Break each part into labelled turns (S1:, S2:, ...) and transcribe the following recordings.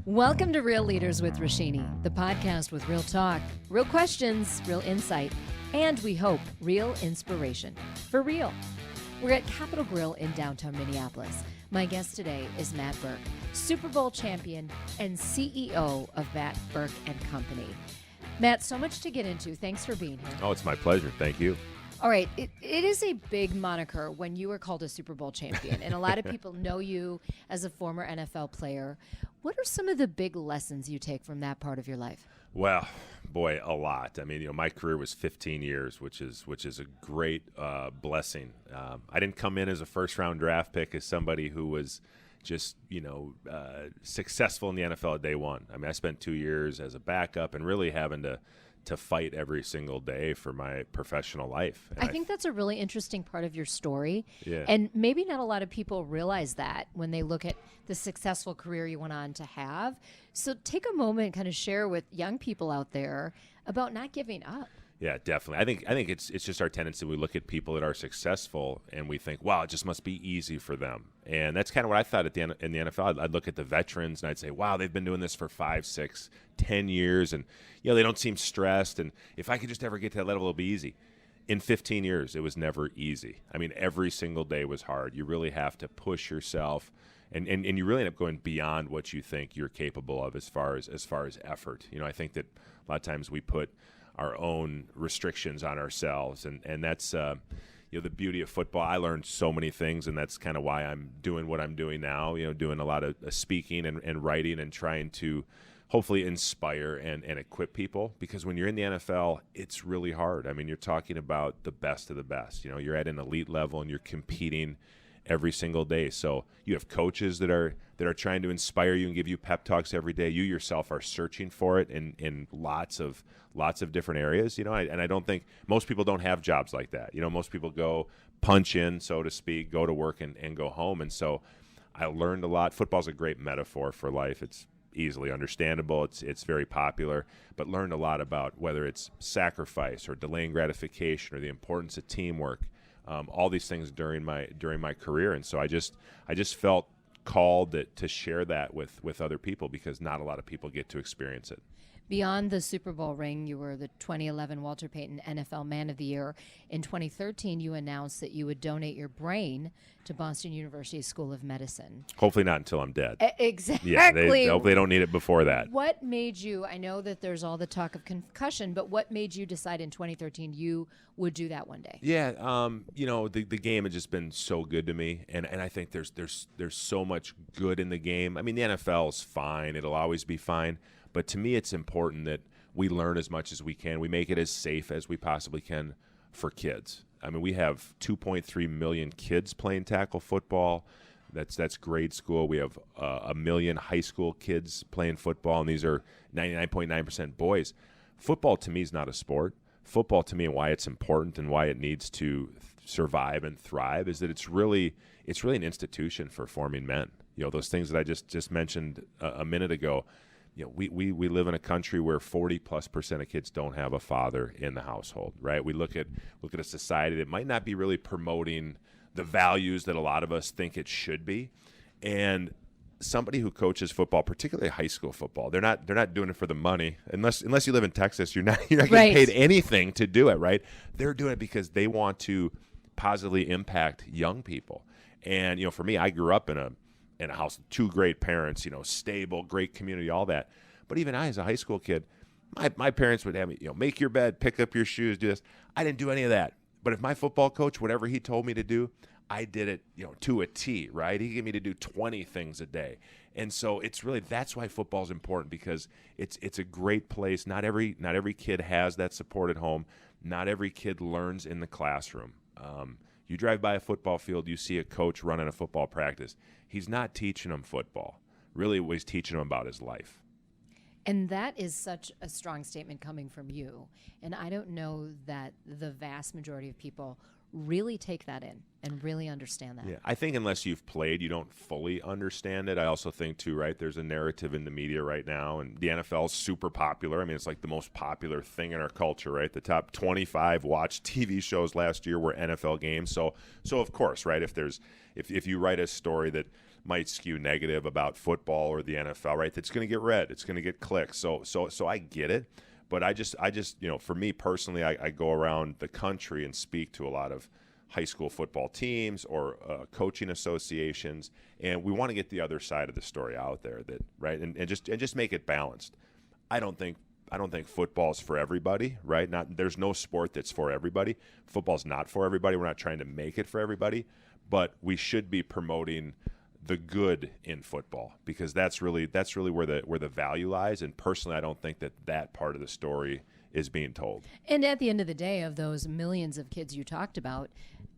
S1: Welcome to Real Leaders with Roshini, the podcast with real talk, real questions, real insight, and we hope real inspiration. For real. We're at Capitol Grill in downtown Minneapolis. My guest today is Matt Birk, Super Bowl champion and CEO of Matt Birk and Company. Matt, so much to get into. Thanks for being here.
S2: Oh, it's my pleasure. Thank you.
S1: All right. It is a big moniker when you are called a Super Bowl champion, and a lot of people know you as a former NFL player. What are some of the big lessons you take from that part of your life?
S2: Well, boy, a lot. I mean, my career was 15 years, which is a great blessing. I didn't come in as a first-round draft pick as somebody who was just, successful in the NFL at day one. I mean, I spent 2 years as a backup and really having to fight every single day for my professional life. And
S1: I think that's a really interesting part of your story.
S2: Yeah.
S1: And maybe not a lot of people realize that when they look at the successful career you went on to have. So take a moment and kind of share with young people out there about not giving up.
S2: Yeah, definitely. I think it's just our tendency. We look at people that are successful and we think, wow, it just must be easy for them. And that's kind of what I thought in the NFL. I'd look at the veterans and I'd say, wow, they've been doing this for 5, 6, 10 years, and they don't seem stressed. And if I could just ever get to that level, it'll be easy. In 15 years, it was never easy. I mean, every single day was hard. You really have to push yourself, and you really end up going beyond what you think you're capable of as far as effort. I think that a lot of times we put our own restrictions on ourselves, and that's the beauty of football. I learned so many things, and that's kind of why I'm doing what I'm doing now. Doing a lot of speaking and writing and trying to hopefully inspire and equip people, because when you're in the NFL, it's really hard. I mean, you're talking about the best of the best. You're at an elite level and you're competing every single day. So you have coaches that are trying to inspire you and give you pep talks every day. You yourself are searching for it in lots of different areas. And I don't think most people don't have jobs like that. Most people go punch in, so to speak, go to work and go home. And so I learned a lot. Football's a great metaphor for life. It's easily understandable. It's very popular, but learned a lot about whether it's sacrifice or delaying gratification or the importance of teamwork. All these things during my career, and so I just felt called to share that with other people, because not a lot of people get to experience it.
S1: Beyond the Super Bowl ring, you were the 2011 Walter Payton NFL Man of the Year. In 2013, you announced that you would donate your brain to Boston University School of Medicine.
S2: Hopefully not until I'm dead.
S1: Exactly.
S2: Yeah, hopefully they don't need it before that.
S1: What made you, I know that there's all the talk of concussion, but what made you decide in 2013 you would do that one day?
S2: Yeah, the game has just been so good to me, and I think there's so much good in the game. I mean, the NFL is fine. It'll always be fine. But to me, it's important that we learn as much as we can. We make it as safe as we possibly can for kids. I mean, we have 2.3 million kids playing tackle football. That's grade school. We have 1 million high school kids playing football, and these are 99.9% boys. Football to me is not a sport. Football to me, and why it's important and why it needs to survive and thrive, is that it's really an institution for forming men. Those things that I just mentioned a minute ago. We live in a country where 40+% of kids don't have a father in the household, right? We look at a society that might not be really promoting the values that a lot of us think it should be. And somebody who coaches football, particularly high school football, they're not doing it for the money. Unless you live in Texas, you're not getting paid anything to do it, right? They're doing it because they want to positively impact young people. And for me, I grew up in a house with 2 great parents, stable, great community, all that. But even I, as a high school kid, my parents would have me, make your bed, pick up your shoes, do this. I didn't do any of that. But if my football coach, whatever he told me to do, I did it, to a T, right? He gave me to do 20 things a day. And so that's why football is important, because it's a great place. Not every kid has that support at home. Not every kid learns in the classroom. You drive by a football field, you see a coach running a football practice. He's not teaching them football. Really, he's teaching them about his life.
S1: And that is such a strong statement coming from you. And I don't know that the vast majority of people really take that in and really understand that.
S2: Yeah, I think unless you've played, you don't fully understand it. I also think, too, right, there's a narrative in the media right now, and the NFL is super popular. I mean, it's like the most popular thing in our culture, right? The top 25 watched TV shows last year were NFL games. So of course, right, if you write a story that might skew negative about football or the NFL, right? That's going to get read. It's going to get clicks. So I get it. But I just, for me personally, I go around the country and speak to a lot of high school football teams or coaching associations, and we want to get the other side of the story out there, that right, and just make it balanced. I don't think football is for everybody, right? There's no sport that's for everybody. Football's not for everybody. We're not trying to make it for everybody, but we should be promoting the good in football, because that's really where the value lies. And personally, I don't think that part of the story is being told.
S1: And at the end of the day, of those millions of kids you talked about,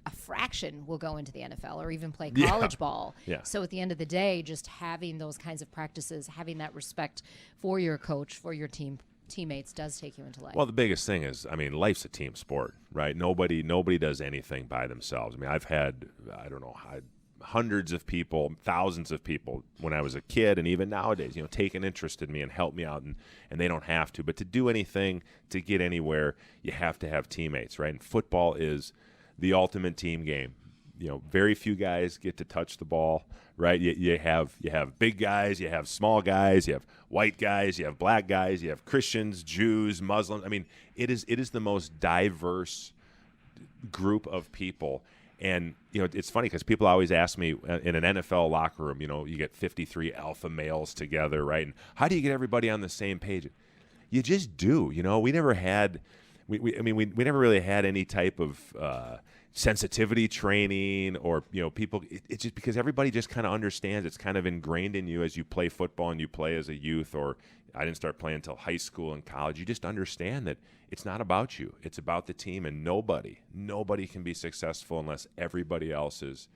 S1: a fraction will go into the NFL or even play college ball.
S2: Yeah.
S1: So at the end of the day, just having those kinds of practices, having that respect for your coach, for your teammates, does take you into life.
S2: Well, the biggest thing is, life's a team sport, right? Nobody does anything by themselves. I've had, hundreds of people, thousands of people when I was a kid, and even nowadays, take an interest in me and help me out, and they don't have to. But to do anything, to get anywhere, you have to have teammates, right? And football is the ultimate team game. Very few guys get to touch the ball, right? You have big guys, you have small guys, you have white guys, you have black guys, you have Christians, Jews, Muslims. It is the most diverse group of people. And, it's funny because people always ask me in an NFL locker room, you get 53 alpha males together, right? And how do you get everybody on the same page? You just do. We never had we never really had any type of sensitivity training or, people. It's just because everybody just kind of understands. It's kind of ingrained in you as you play football and you play as a youth, or I didn't start playing until high school and college. You just understand that it's not about you. It's about the team, and nobody can be successful unless everybody else is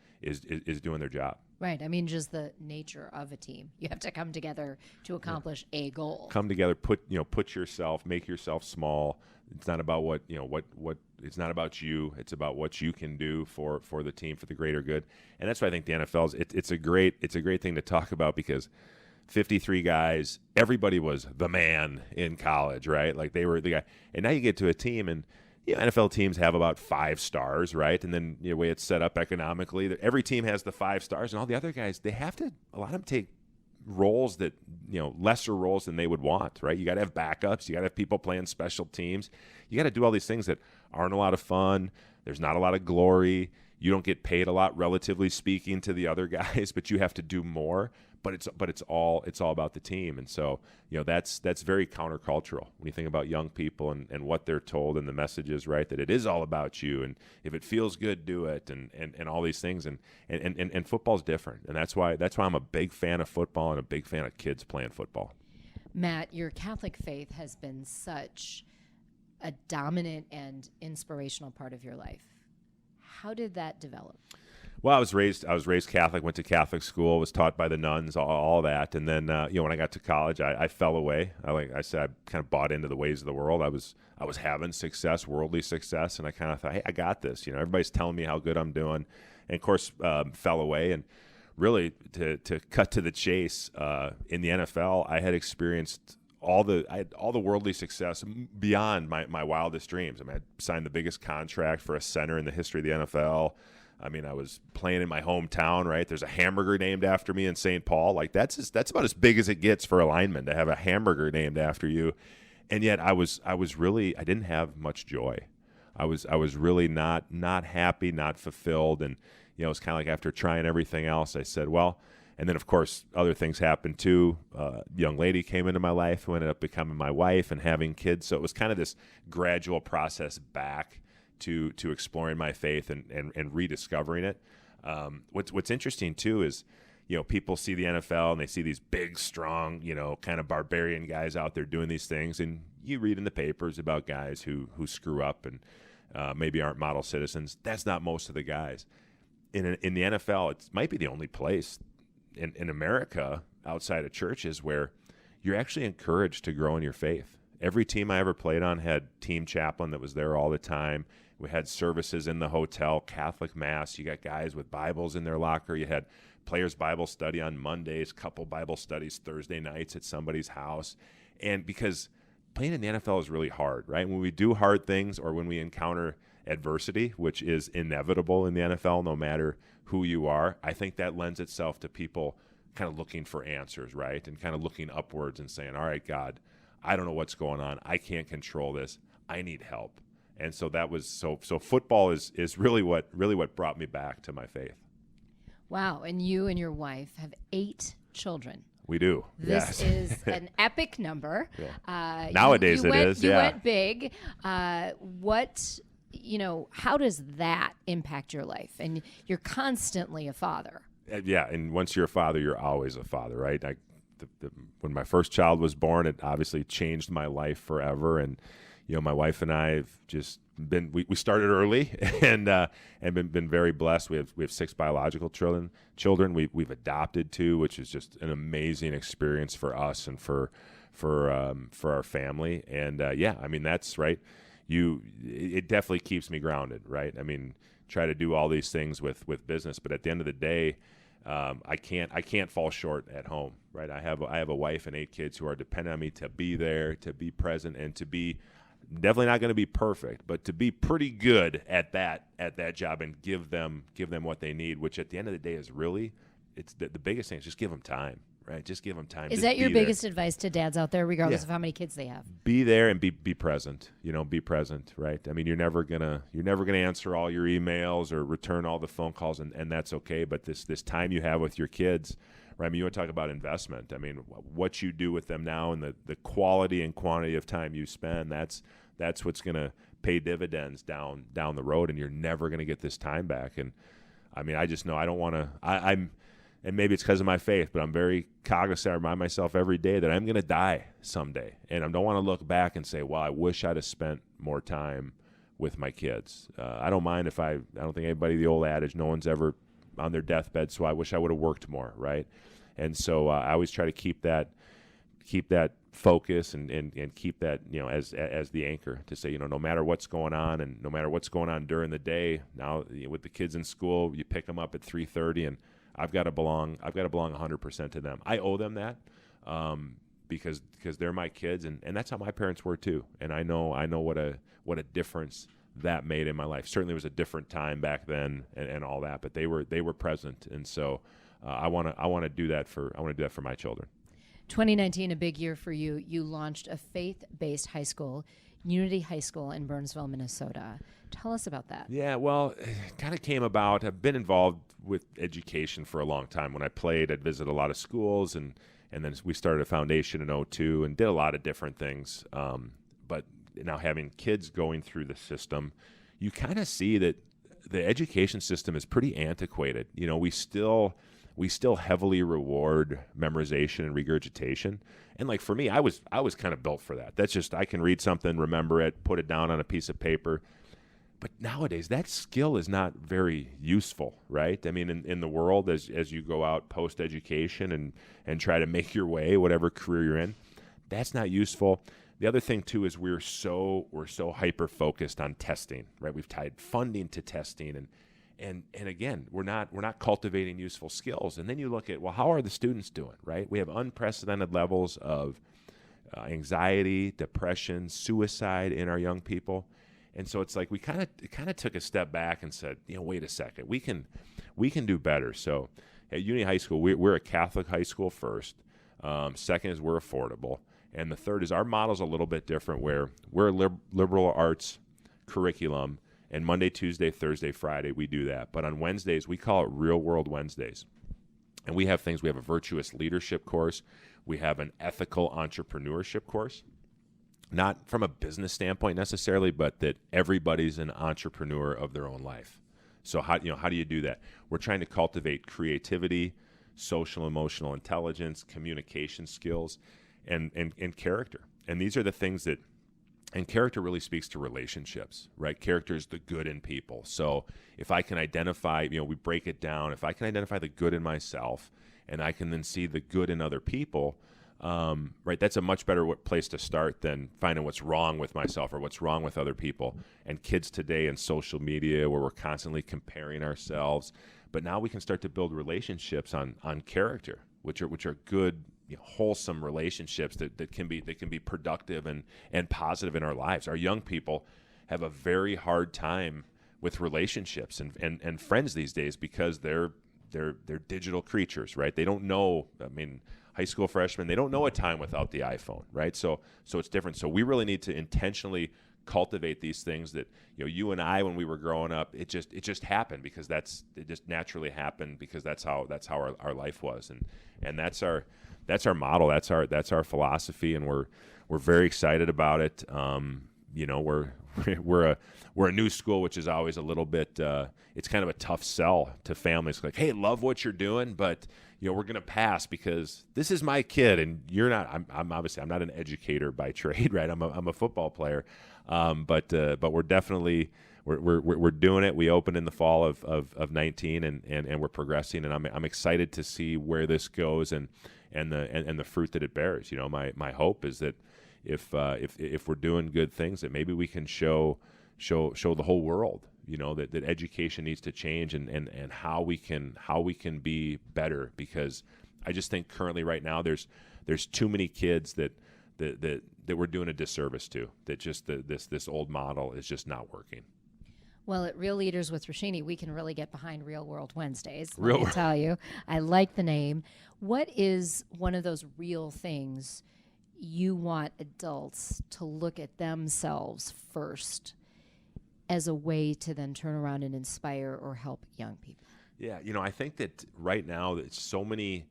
S2: doing their job.
S1: Right. Just the nature of a team. You have to come together to accomplish a goal.
S2: Come together, make yourself small. It's not about what it's not about you. It's about what you can do for the team, for the greater good. And that's why I think the NFL it's a great thing to talk about, because 53 guys, everybody was the man in college, right? Like they were the guy. And now you get to a team, and NFL teams have about 5 stars, right? And then the way it's set up economically, every team has the 5 stars, and all the other guys, a lot of them take roles that, lesser roles than they would want, right? You got to have backups. You got to have people playing special teams. You got to do all these things that aren't a lot of fun. There's not a lot of glory. You don't get paid a lot, relatively speaking, to the other guys, but you have to do more. But it's all about the team. And so, that's very countercultural when you think about young people and what they're told, and the messages, right, that it is all about you, and if it feels good, do it, and all these things, and football's different. And that's why I'm a big fan of football and a big fan of kids playing football.
S1: Matt, your Catholic faith has been such a dominant and inspirational part of your life. How did that develop?
S2: Well, I was raised Catholic, went to Catholic school, was taught by the nuns, all that. And then, when I got to college, I fell away. Like I said, I kind of bought into the ways of the world. I was having success, worldly success, and I kind of thought, hey, I got this. Everybody's telling me how good I'm doing. And, of course, fell away. And really, to cut to the chase, in the NFL, I had experienced all the worldly success beyond my wildest dreams. I signed the biggest contract for a center in the history of the NFL. I was playing in my hometown, right? There's a hamburger named after me in St. Paul. Like that's about as big as it gets for a lineman to have a hamburger named after you. And yet I didn't have much joy. I was really not happy, not fulfilled. And, it's kind of like after trying everything else, I said, well, and then of course other things happened too. Young lady came into my life who ended up becoming my wife and having kids. So it was kind of this gradual process back to exploring my faith and rediscovering it. What's interesting too is, people see the NFL and they see these big, strong, kind of barbarian guys out there doing these things, and you read in the papers about guys who screw up and maybe aren't model citizens. That's not most of the guys. In the NFL, it might be the only place in America outside of churches where you're actually encouraged to grow in your faith. Every team I ever played on had team chaplain that was there all the time. We had services in the hotel, Catholic Mass. You got guys with Bibles in their locker. You had players' Bible study on Mondays, couple Bible studies Thursday nights at somebody's house. And because playing in the NFL is really hard, right? When we do hard things or when we encounter adversity, which is inevitable in the NFL, no matter who you are, I think that lends itself to people kind of looking for answers, right? And kind of looking upwards and saying, all right, God, I don't know what's going on. I can't control this. I need help. And so that was so football is really what brought me back to my faith.
S1: Wow. And you and your wife have 8 children.
S2: We do.
S1: This
S2: yes.
S1: is an epic number.
S2: Yeah. Nowadays it is.
S1: You went big. How does that impact your life? And you're constantly a father.
S2: Yeah. And once you're a father, you're always a father, right? When my first child was born, it obviously changed my life forever. And, my wife and I have just been, we started early and been very blessed. We have 6 biological children. We've adopted 2, which is just an amazing experience for us and for our family. And that's right. It definitely keeps me grounded, right? I mean, try to do all these things with business, but at the end of the day, I can't fall short at home, right? I have a wife and 8 kids who are dependent on me to be there, to be present, and to be definitely not going to be perfect, but to be pretty good at that job and give them what they need. Which at the end of the day is really, it's the biggest thing is just give them time, right? Just give them time.
S1: Is that your biggest advice to dads out there, regardless of how many kids they have?
S2: Be there and be present. Be present, right? I mean, you're never gonna answer all your emails or return all the phone calls, and that's okay. But this time you have with your kids, right? I mean, you want to talk about investment. I mean, what you do with them now and the quality and quantity of time you spend, that's what's going to pay dividends down the road, and you're never going to get this time back. And I mean, I just know I don't want to. And maybe it's because of my faith, but I'm very cognizant. I remind myself every day that I'm going to die someday. And I don't want to look back and say, well, I wish I'd have spent more time with my kids. I don't mind if I don't think anybody, the old adage, no one's ever on their deathbed, so I wish I would have worked more, right? And so I always try to keep that focus and keep that, as the anchor to say, no matter what's going on and no matter what's going on during the day, now with the kids in school, you pick them up at 3:30 and I've got to belong 100% to them. I owe them that because they're my kids, and that's how my parents were too. And I know what a difference that made in my life. Certainly it was a different time back then and all that, but they were present. And so I want to do that for my children.
S1: 2019, a big year for you. You launched a faith-based high school, Unity High School in Burnsville, Minnesota. Tell us about that.
S2: Yeah, well, it kind of came about. I've been involved with education for a long time. When I played, I'd visit a lot of schools, and then we started a foundation in 2002 and did a lot of different things. But now having kids going through the system, you kind of see that the education system is pretty antiquated. We still heavily reward memorization and regurgitation. And like for me, I was kind of built for that. That's just, I can read something, remember it, put it down on a piece of paper. But nowadays, that skill is not very useful, right? I mean, in the world, as you go out post-education and try to make your way, whatever career you're in, that's not useful. The other thing, too, is we're so hyper-focused on testing, right? We've tied funding to testing, and again, we're not cultivating useful skills. And then you look at, well, how are the students doing, right? We have unprecedented levels of anxiety, depression, suicide in our young people. And so it's like we kind of took a step back and said, wait a second, we can do better. So at Unity High School, we're a Catholic high school first. Second is we're affordable. And the third is our model's a little bit different, where we're a liberal arts curriculum. And Monday, Tuesday, Thursday, Friday, we do that. But on Wednesdays, we call it Real World Wednesdays. And we have things. We have a virtuous leadership course. We have an ethical entrepreneurship course. Not from a business standpoint necessarily, but that everybody's an entrepreneur of their own life. So how do you do that? We're trying to cultivate creativity, social emotional intelligence, communication skills, and character. And these are the things that, and character really speaks to relationships, right? Character is the good in people. So if I can identify, we break it down. If I can identify the good in myself and I can then see the good in other people, right, that's a much better place to start than finding what's wrong with myself or what's wrong with other people. And kids today in social media, where we're constantly comparing ourselves, but now we can start to build relationships on character, which are good wholesome relationships that can be productive and positive in our lives. Our young people have a very hard time with relationships and friends these days because they're digital creatures, right? They don't know. I mean, high school freshmen, they don't know a time without the iPhone, right? So it's different. So we really need to intentionally cultivate these things that you and I, when we were growing up, it just happened because it just naturally happened because that's how our life was, and that's our model, that's our philosophy, and we're very excited about it. We're a new school, which is always a little bit it's kind of a tough sell to families, like, hey, love what you're doing, but we're going to pass because this is my kid and you're not. I'm obviously I'm not an educator by trade, right? I'm a football player, but we're definitely we're doing it. We opened in the fall of 19 and we're progressing, and I'm excited to see where this goes and the fruit that it bears. My hope is that if we're doing good things, that maybe we can show the whole world, that education needs to change and how we can be better, because I just think currently right now there's too many kids that we're doing a disservice to, that just this old model is just not working.
S1: Well, at Real Leaders with Roshini, we can really get behind Real World Wednesdays.
S2: Real
S1: Let me tell you, I like the name. What is one of those real things you want adults to look at themselves first as a way to then turn around and inspire or help young people?
S2: Yeah, I think that right now it's so many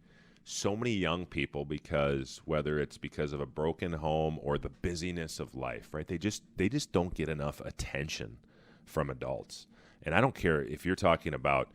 S2: young people, because whether it's because of a broken home or the busyness of life, right? They just don't get enough attention from adults. And I don't care if you're talking about,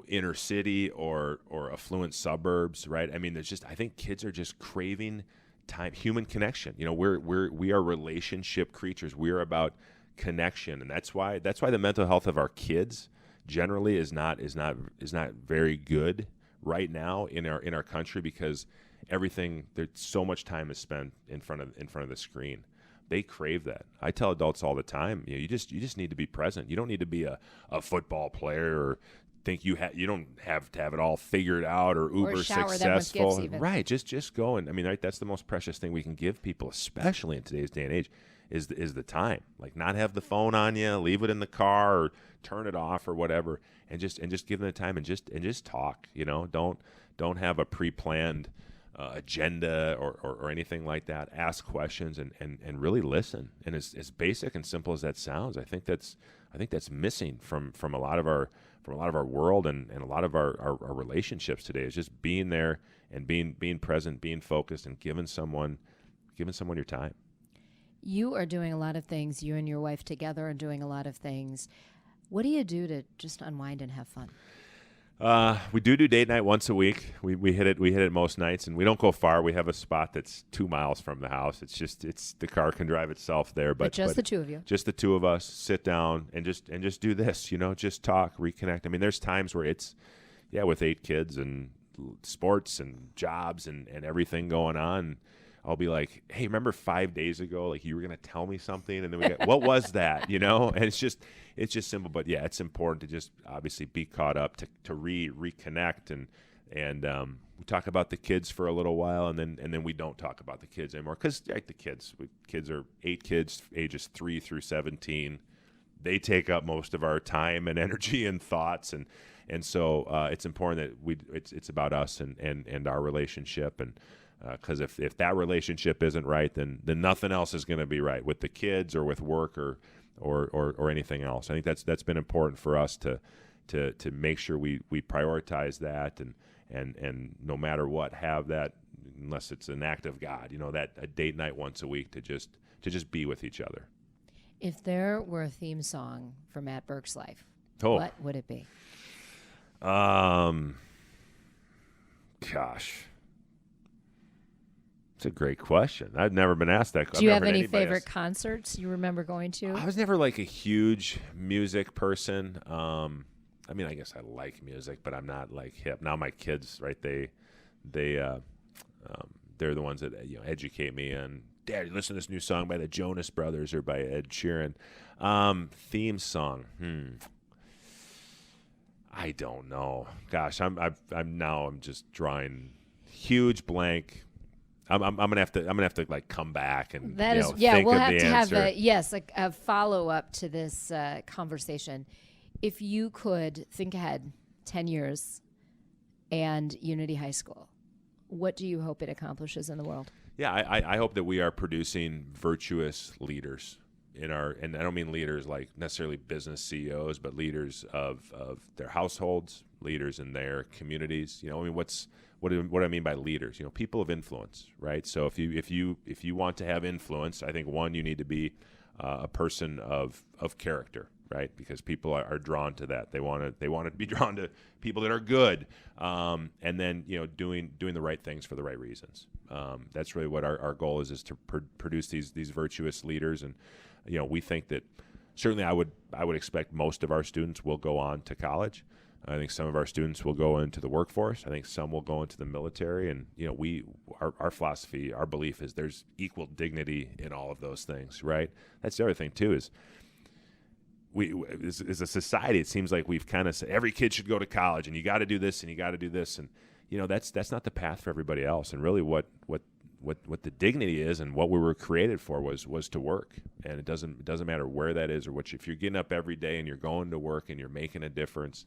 S2: inner city or affluent suburbs, right? I mean, I think kids are just craving time, human connection. We are relationship creatures. We are about connection, and that's why the mental health of our kids generally is not very good right now in our country, because there's so much time is spent in front of the screen. They crave that. I tell adults all the time, you just need to be present. You don't need to be a football player or think you don't have to have it all figured out or uber
S1: shower them with
S2: successful.
S1: gifts even.
S2: Right, just go. And I mean, right, that's the most precious thing we can give people, especially in today's day and age, is the time. Like, not have the phone on you, leave it in the car or turn it off or whatever, and just give them the time and just talk. Don't have a pre-planned agenda or anything like that. Ask questions and really listen. And as basic and simple as that sounds, I think that's missing from a lot of our world and a lot of our relationships today, is just being there and being present, being focused, and giving someone your time.
S1: You are doing a lot of things. You and your wife together are doing a lot of things. What do you do to just unwind and have fun?
S2: We do date night once a week. We hit it most nights, and we don't go far. We have a spot that's 2 miles from the house. It's the car can drive itself there, but
S1: the two of you.
S2: Just the two of us sit down and just do this, just talk, reconnect. I mean, there's times where with 8 kids and sports and jobs and everything going on, I'll be like, hey, remember 5 days ago, like, you were going to tell me something? And then we get, what was that? And it's just simple. But yeah, it's important to just obviously be caught up, to reconnect. And we talk about the kids for a little while, and then we don't talk about the kids anymore. Because the kids are 8 kids, ages 3 through 17. They take up most of our time and energy and thoughts. And so it's important that it's about us and our relationship. And because if that relationship isn't right, then nothing else is going to be right with the kids or with work or anything else. I think that's been important for us to make sure we prioritize that and no matter what, have that, unless it's an act of God, that a date night once a week to just be with each other.
S1: If there were a theme song for Matt Birk's life,
S2: what
S1: would it be?
S2: Gosh. It's a great question. I've never been asked that.
S1: Do you have any favorite concerts you remember going to?
S2: I was never like a huge music person. I mean, I guess I like music, but I'm not like hip. Now my kids, right? They're the ones that educate me on. Dad, listen to this new song by the Jonas Brothers or by Ed Sheeran. Theme song. I don't know. Gosh, I'm just drawing huge blank. I'm gonna have to like come back and
S1: that is
S2: think
S1: we'll
S2: of
S1: have
S2: the
S1: to
S2: answer.
S1: have a follow up to this conversation. If you could think ahead 10 years and Unity High School, what do you hope it accomplishes in the world?
S2: Yeah, I hope that we are producing virtuous leaders in our, and I don't mean leaders like necessarily business CEOs, but leaders of their households, leaders in their communities. I mean, what do I mean by leaders? People of influence, right? So if you want to have influence, I think one, you need to be a person of character, right? Because people are drawn to that. They want to be drawn to people that are good, and then doing the right things for the right reasons. That's really what our goal is to produce these virtuous leaders. And we think that certainly I would expect most of our students will go on to college. I think some of our students will go into the workforce. I think some will go into the military. And our philosophy, our belief is there's equal dignity in all of those things, right? That's the other thing too, is as a society, it seems like we've kind of said every kid should go to college, and you got to do this, and you got to do this, and that's not the path for everybody else. And really, what the dignity is, and what we were created for was to work. And it doesn't matter where that is or what. If you're getting up every day and you're going to work and you're making a difference,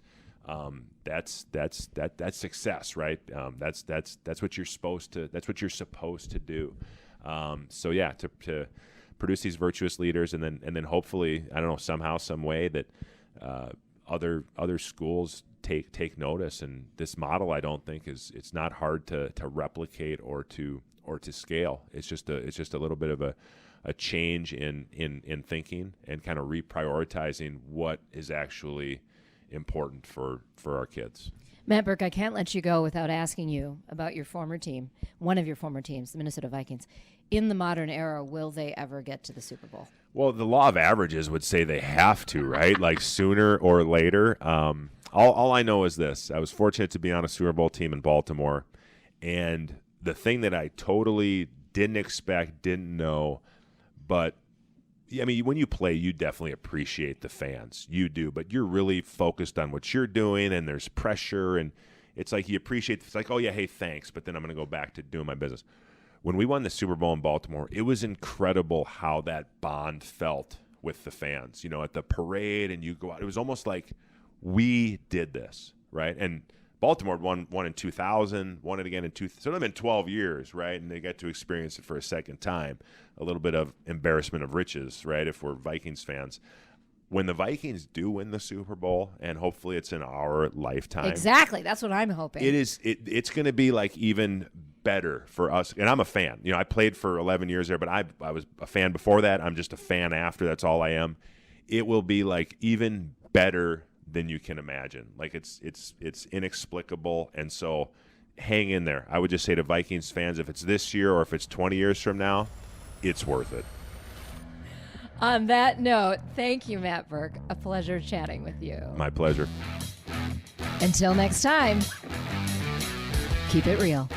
S2: that's success, right? That's what you're supposed to. That's what you're supposed to do. So yeah, to produce these virtuous leaders, and then hopefully, I don't know, somehow, some way that other schools take notice. And this model, I don't think it's not hard to replicate or to scale. It's just a little bit of a change in thinking and kind of reprioritizing what is actually important for our kids.
S1: Matt Birk, I can't let you go without asking you about your former team, one of your former teams, the Minnesota Vikings. In the modern era, will they ever get to the Super Bowl?
S2: Well, the law of averages would say they have to, right? Like sooner or later. All I know is this. I was fortunate to be on a Super Bowl team in Baltimore, and the thing that I totally didn't expect, didn't know, but I mean, when you play, you definitely appreciate the fans. You do, but you're really focused on what you're doing, and there's pressure, and it's like you appreciate. It's like, oh yeah, hey, thanks, but then I'm going to go back to doing my business. When we won the Super Bowl in Baltimore, it was incredible how that bond felt with the fans. At the parade, and you go out. It was almost like we did this, right? And Baltimore won in 2000, won it again in 2000. So it would have been 12 years, right? And they got to experience it for a second time. A little bit of embarrassment of riches, right, if we're Vikings fans. When the Vikings do win the Super Bowl, and hopefully it's in our lifetime.
S1: Exactly. That's what I'm hoping.
S2: It's going to be like even better for us. And I'm a fan. I played for 11 years there, but I was a fan before that. I'm just a fan after. That's all I am. It will be like even better than you can imagine. Like it's inexplicable. And so hang in there. I would just say to Vikings fans, if it's this year or if it's 20 years from now, it's worth it.
S1: On that note, thank you, Matt Birk. A pleasure chatting with you.
S2: My pleasure.
S1: Until next time, keep it real.